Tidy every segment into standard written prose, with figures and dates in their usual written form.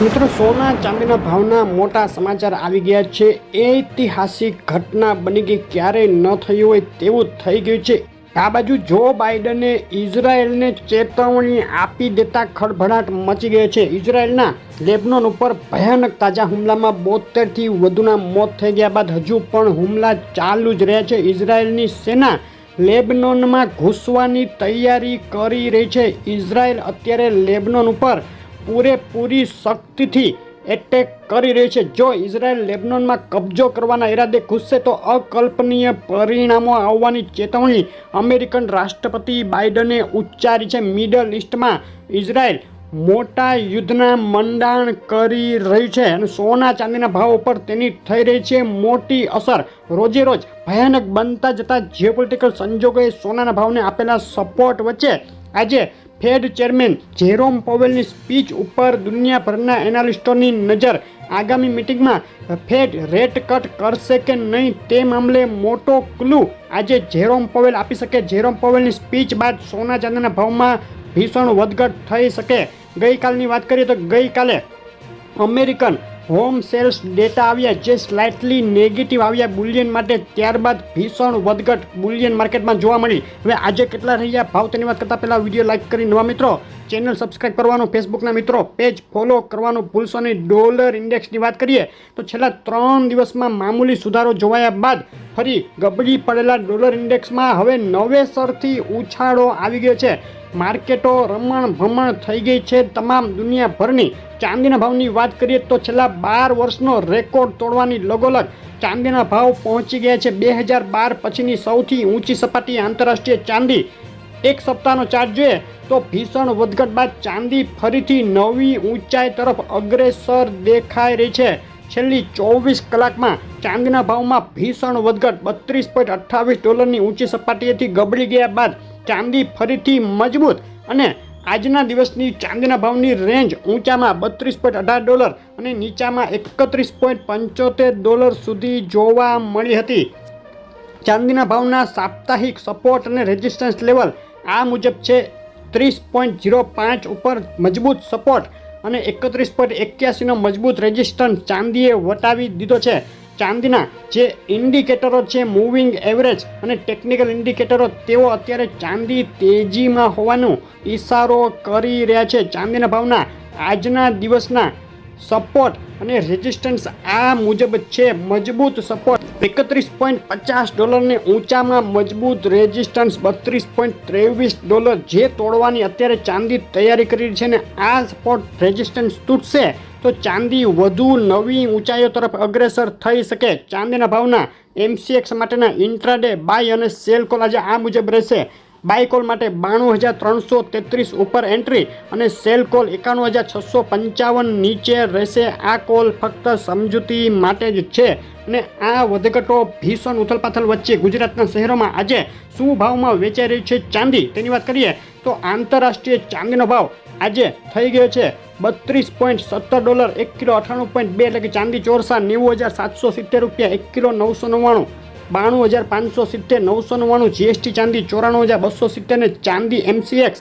મિત્રો સોના ચાંદીના ભાવના મોટા સમાચાર આવી ગયા છે। ઐતિહાસિક ઘટના બની ગઈ, ક્યારેય ન થયું હોય તેવું થઈ ગયું છે। આ બાજુ જો બાઇડને ઇઝરાયલને ચેતવણી આપી દેતા ખળભળાટ મચી ગયો છે। ઇઝરાયલના લેબનોન ઉપર ભયાનક તાજા હુમલામાં 72થી વધુના મોત થઈ ગયા બાદ હજુ પણ હુમલા ચાલુ જ રહ્યા છે। ઇઝરાયલની સેના લેબનોનમાં ઘૂસવાની તૈયારી કરી રહી છે। ઇઝરાયલ અત્યારે લેબનોન ઉપર પૂરેપૂરી શક્તિથી એટેક કરી રહી છે। જો ઇઝરાયલ લેબનોનમાં કબજો કરવાના ઈરાદે ઘૂસશે તો અકલ્પનીય પરિણામો આવવાની ચેતવણી અમેરિકન રાષ્ટ્રપતિ બાઇડને ઉચ્ચારી છે। મિડલ ઇસ્ટમાં ઇઝરાયલ મોટા યુદ્ધના મંડાણ કરી રહ્યું છે અને સોના ચાંદીના ભાવ ઉપર તેની થઈ રહી છે મોટી અસર। રોજે રોજ ભયાનક બનતા જતા જીઓપોલિટિકલ સંજોગોએ સોનાના ભાવને આપેલા સપોર્ટ વચ્ચે આજે ફેડ ચેરમેન જેરોમ પોવેલની સ્પીચ ઉપર દુનિયાભરના એનાલિસ્ટોની નજર। આગામી મિટિંગમાં ફેડ રેટ કટ કરશે કે નહીં તે મામલે મોટો ક્લુ આજે જેરોમ પોવેલ આપી શકે। જેરોમ પોવેલની સ્પીચ બાદ સોના ચાંદીના ભાવમાં ભીષણ વધઘટ થઈ શકે। ગઈકાલની વાત કરીએ તો ગઈકાલે અમેરિકન હોમ સેલ્સ ડેટા આવ્યા જે સ્લાઇટલી નેગેટિવ આવ્યા બુલિયન માટે, ત્યારબાદ ભીષણ વધઘટ બુલિયન માર્કેટમાં જોવા મળી। હવે આજે કેટલા રહ્યા ભાવ તેની વાત કરતાં પહેલાં વિડીયો લાઇક કરી નવા મિત્રો ચેનલ સબસ્ક્રાઇબ કરવાનું, ફેસબુકના મિત્રો પેજ ફોલો કરવાનું ભૂલશો નહીં। ડોલર ઇન્ડેક્સની વાત કરીએ તો છેલ્લા 3 દિવસમાં મામૂલી સુધારો જોવાયા બાદ ફરી ગબડી પડેલા ડોલર ઇન્ડેક્સમાં હવે નવેસરથી ઉછાળો આવી ગયો છે। માર્કેટો રમણ ભમણ થઈ ગઈ છે તમામ દુનિયાભરની। ચાંદીના ભાવની વાત કરીએ તો છેલ્લા 12 વર્ષનો રેકોર્ડ તોડવાની લગોલગ ચાંદીના ભાવ પહોંચી ગયા છે। 2012 પછીની સૌથી ઊંચી સપાટી આંતરરાષ્ટ્રીય ચાંદી। એક સપ્તાહનો ચાર્ટ જોઈએ તો ભીષણ વધઘટ બાદ ચાંદી ફરીથી નવી ઊંચાઈ તરફ અગ્રેસર દેખાઈ રહી છે। છેલ્લી 24 કલાકમાં ચાંદીના ભાવમાં ભીષણ વધઘટ 32.28 ડોલરની ઊંચી સપાટીએથી ગબડી ગયા બાદ ચાંદી ફરીથી મજબૂત અને આજના દિવસની ચાંદીના ભાવની રેન્જ ઊંચામાં 32.18 ડોલર અને નીચામાં 31.75 ડોલર સુધી જોવા મળી હતી। ચાંદીના ભાવના સાપ્તાહિક સપોર્ટ અને રેઝિસ્ટન્સ લેવલ આ મુજબ છે। 30.05 ઉપર મજબૂત સપોર્ટ અને 31.81નો મજબૂત રેઝિસ્ટન્સ ચાંદીએ વટાવી દીધો છે। ચાંદીના જે ઇન્ડિકેટરો છે મૂવિંગ એવરેજ અને ટેકનિકલ ઇન્ડિકેટરો તેઓ અત્યારે ચાંદી તેજીમાં હોવાનો ઈશારો કરી રહ્યા છે। ચાંદીના ભાવના આજના દિવસના સપોર્ટ અને રેઝિસ્ટન્સ આ મુજબ છે। મજબૂત સપોર્ટ 31.50 ડોલરને ઊંચામાં મજબૂત રેઝિસ્ટન્સ 32.23 ડોલર જે તોડવાની અત્યારે ચાંદી તૈયારી કરી રહી છે ને આ સપોર્ટ રેઝિસ્ટન્સ તૂટશે તો ચાંદી વધુ નવી ઊંચાઈઓ તરફ અગ્રેસર થઈ શકે। ચાંદીના ભાવના MCX માટેના ઇન્ટ્રાડે બાય અને સેલ કોલ આજે આ મુજબ રહેશે। બાય કોલ માટે 92,333 ઉપર એન્ટ્રી અને સેલ કોલ 91,655 નીચે રહેશે। આ કોલ ફક્ત સમજૂતી માટે જ છે અને આ વધઘટો ભીષણ ઉથલપાથલ વચ્ચે ગુજરાતના શહેરોમાં આજે શું ભાવમાં વેચાઈ રહી છે ચાંદી તેની વાત કરીએ તો આંતરરાષ્ટ્રીય ચાંદીનો ભાવ આજે થઈ ગયો છે 32.17 ડોલર 1 કિલો 98.2 એટલે કે ચાંદી ચોરસા 90,770 રૂપિયા 1 કિલો 999 92,570 999 જીએસટી ચાંદી 94,270 ને ચાંદી MCX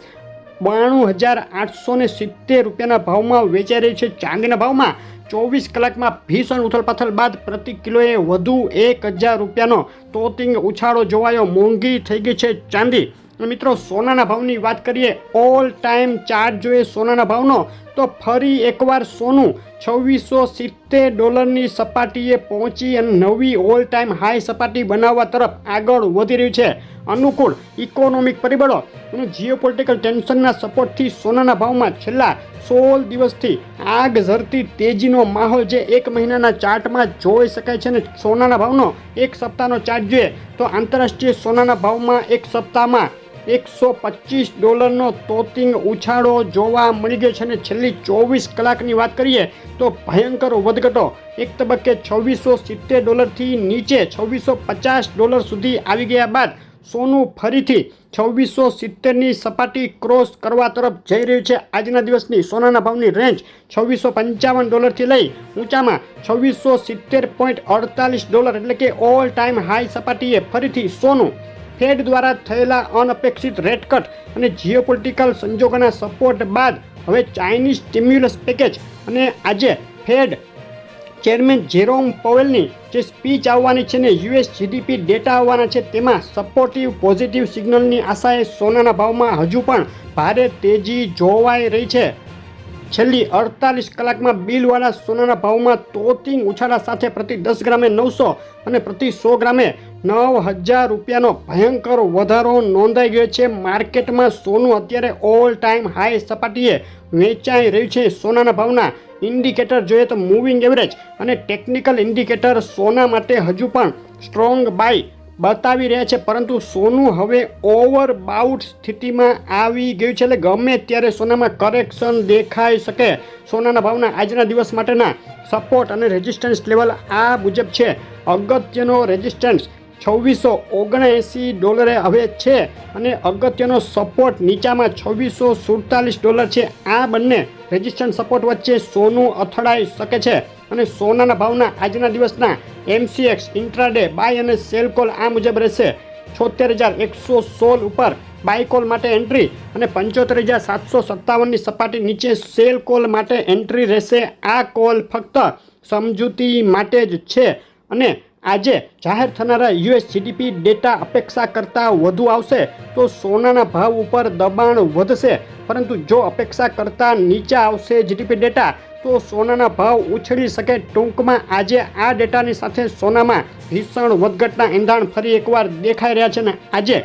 92,870 રૂપિયાના ભાવમાં વેચાઈ રહી છે। ચાંદીના ભાવમાં 24 કલાકમાં ભીષણ ઉથલપાથલ બાદ પ્રતિ કિલોએ વધુ 1,000 રૂપિયાનો તોતિંગ ઉછાળો જોવાયો। મોંઘી થઈ ગઈ છે ચાંદી। મિત્રો સોનાના ભાવની વાત કરીએ ઓલ ટાઈમ ચાર્ટ જોઈએ સોનાના ભાવનો તો ફરી એકવાર સોનું 2670 ડોલરની સપાટીએ પહોંચી અને નવી ઓલ ટાઈમ હાઈ સપાટી બનાવવા તરફ આગળ વધી રહ્યું છે। અનુકૂળ ઇકોનોમિક પરિબળો અને જીઓપોલિટિકલ ટેન્શનના સપોર્ટથી સોનાના ભાવમાં છેલ્લા 16 દિવસથી આગ ઝરતી તેજીનો માહોલ જે એક મહિનાના ચાર્ટમાં જોઈ શકાય છે અને સોનાના ભાવનો એક સપ્તાહનો ચાર્ટ જોઈએ તો આંતરરાષ્ટ્રીય સોનાના ભાવમાં એક સપ્તાહમાં 125 ડોલરનો તોતિંગ ઉછાળો જોવા મળી ગયો છે અને છેલ્લી 24 કલાકની વાત કરીએ તો ભયંકર વધઘટો એક તબક્કે 2670 ડોલરથી નીચે 2650 ડોલર સુધી આવી ગયા બાદ સોનું ફરીથી 2670ની સપાટી ક્રોસ કરવા તરફ જઈ રહ્યું છે। આજના દિવસની સોનાના ભાવની રેન્જ 2655 ડોલરથી લઈ ઊંચામાં 2670.48 ડોલર એટલે કે ઓલ ટાઈમ હાઈ સપાટીએ ફરીથી સોનું ફેડ દ્વારા થયેલા અનપેક્ષિત રેટ કટ અને જીઓપોલિટિકલ સંજોગોના સપોર્ટ બાદ હવે ચાઇનીઝ સ્ટિમ્યુલસ પેકેજ અને આજે ફેડ ચેરમેન જેરોમ પોવેલની જે સ્પીચ આવવાની છે ને યુએસ જીડીપી ડેટા આવવાના છે તેમાં સપોર્ટિવ પોઝિટિવ સિગ્નલની આશાએ સોનાના ભાવમાં હજુ પણ ભારે તેજી જોવાઈ રહી છે. છેલ્લી 48 કલાકમાં બિલવાળા સોનાના ભાવમાં તોતિંગ ઉછાળા સાથે પ્રતિ 10 ગ્રામે 900 અને પ્રતિ 100 ગ્રામે 9,000 રૂપિયાનો ભયંકર વધારો નોંધાઈ ગયો છે. માર્કેટમાં સોનું અત્યારે ઓલ ટાઈમ હાઈ સપાટીએ વેચાઈ રહ્યું છે. સોનાના ભાવના ઇન્ડિકેટર જોઈએ તો મૂવિંગ એવરેજ અને ટેકનિકલ ઇન્ડિકેટર સોના માટે હજુ પણ સ્ટ્રોંગ બાય બતાવી રહ્યા છે, પરંતુ સોનું હવે ઓવરબાઉટ સ્થિતિમાં આવી ગયું છે. એટલે ગમે ત્યારે સોનામાં કરેક્શન દેખાઈ શકે. સોનાના ભાવના આજના દિવસ માટેના સપોર્ટ અને રેઝિસ્ટન્સ લેવલ આ મુજબ છે. અગત્યનો રેઝિસ્ટન્સ $2679 હવે છે અને અગત્યનો સપોર્ટ નીચામાં $2647 છે. આ બંને રેઝિસ્ટન્સ સપોર્ટ વચ્ચે સોનું અથડાઈ શકે છે અને સોનાના ભાવના આજના દિવસના MCX ઇન્ટ્રાડે બાય અને સેલ કોલ આ મુજબ રહેશે. 76,116 ઉપર બાય કોલ માટે એન્ટ્રી અને 75,757ની સપાટી નીચે સેલ કોલ માટે એન્ટ્રી રહેશે. આ કોલ ફક્ત સમજૂતી માટે જ છે અને આજે જાહેર થનારા યુએસ જીડીપી ડેટા અપેક્ષા કરતાં વધુ આવશે તો સોનાના ભાવ ઉપર દબાણ વધશે, પરંતુ જો અપેક્ષા કરતાં નીચા આવશે જીડીપી ડેટા તો સોનાના ભાવ ઉછળી શકે. ટૂંકમાં આજે આ ડેટાની સાથે સોનામાં ભીષણ વધઘટના એંધાણ ફરી એકવાર દેખાઈ રહ્યા છે. ને આજે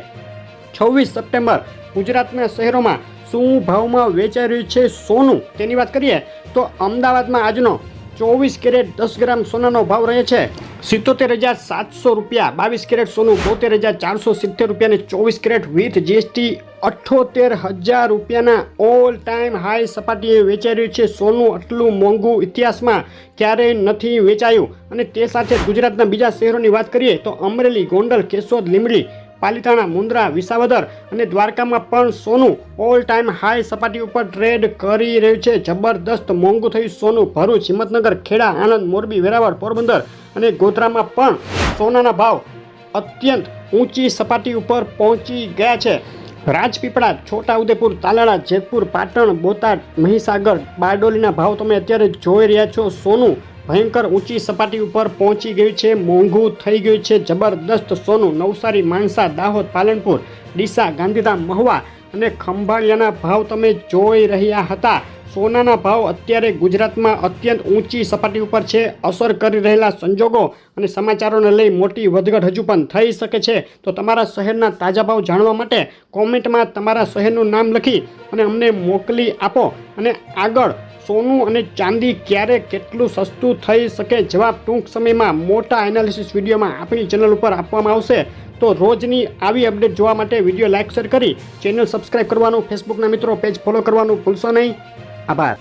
26 સપ્ટેમ્બર ગુજરાતના શહેરોમાં શું ભાવમાં વેચાઈ રહ્યું છે સોનું તેની વાત કરીએ તો અમદાવાદમાં આજનો 24 કેરેટ 10 ગ્રામ સોનાનો ભાવ રહે છે $77,700. 22 કેરેટ સોનું $72,470 અને 24 carat with GST $78,000 all time high સપાટીએ વેચાઈ રહ્યું છે. સોનું આટલું મોંઘું ઇતિહાસમાં ક્યારેય નથી વેચાયું. અને તે સાથે ગુજરાતના બીજા શહેરોની વાત કરીએ તો અમરેલી, ગોંડલ, કેશોદ, લીંબડી, પાલિતાણા, મુન્દ્રા, વિસાવદર અને દ્વારકામાં પણ સોનું ઓલ ટાઈમ હાઈ સપાટી ઉપર ટ્રેડ કરી રહ્યું છે. જબરદસ્ત મોંઘું થયું સોનું. ભરૂચ, હિંમતનગર, ખેડા, આણંદ, મોરબી, વેરાવળ, પોરબંદર અને ગોધરામાં પણ સોનાના ભાવ અત્યંત ઊંચી સપાટી ઉપર પહોંચી ગયા છે. રાજપીપળા, છોટાઉદેપુર, તાલાળા, જેતપુર, પાટણ, બોટાદ, મહીસાગર, બારડોલીના ભાવ તમે અત્યારે જોઈ રહ્યા છો. સોનું ભયંકર ઊંચી સપાટી ઉપર પહોંચી ગયું છે, મોંઘું થઈ ગયું છે. જબરદસ્ત સોનું. નવસારી, માણસા, દાહોદ, પાલનપુર, ડીસા, ગાંધીધામ, મહુવા અને ખંભાળિયાના ભાવ તમે જોઈ રહ્યા હતા. સોનાના ભાવ અત્યારે ગુજરાતમાં અત્યંત ઊંચી સપાટી ઉપર છે. અસર કરી રહેલા સંજોગો અને સમાચારોને લઈ મોટી વધઘટ હજુ પણ થઈ શકે છે. તો તમારા શહેરના તાજા ભાવ જાણવા માટે કોમેન્ટમાં તમારા શહેરનું નામ લખી અને અમને મોકલી આપો. અને આગળ સોનું અને ચાંદી ક્યારે કેટલું સસ્તું થઈ શકે જવાબ ટૂંક સમયમાં મોટા એનાલિસિસ વિડીયોમાં આપણી ચેનલ ઉપર આપવામાં આવશે. તો રોજની આવી અપડેટ જોવા માટે વિડીયો લાઇક શેર કરી ચેનલ સબસ્ક્રાઈબ કરવાનું, ફેસબુકના મિત્રો પેજ ફોલો કરવાનું ભૂલશો નહીં. આભાર.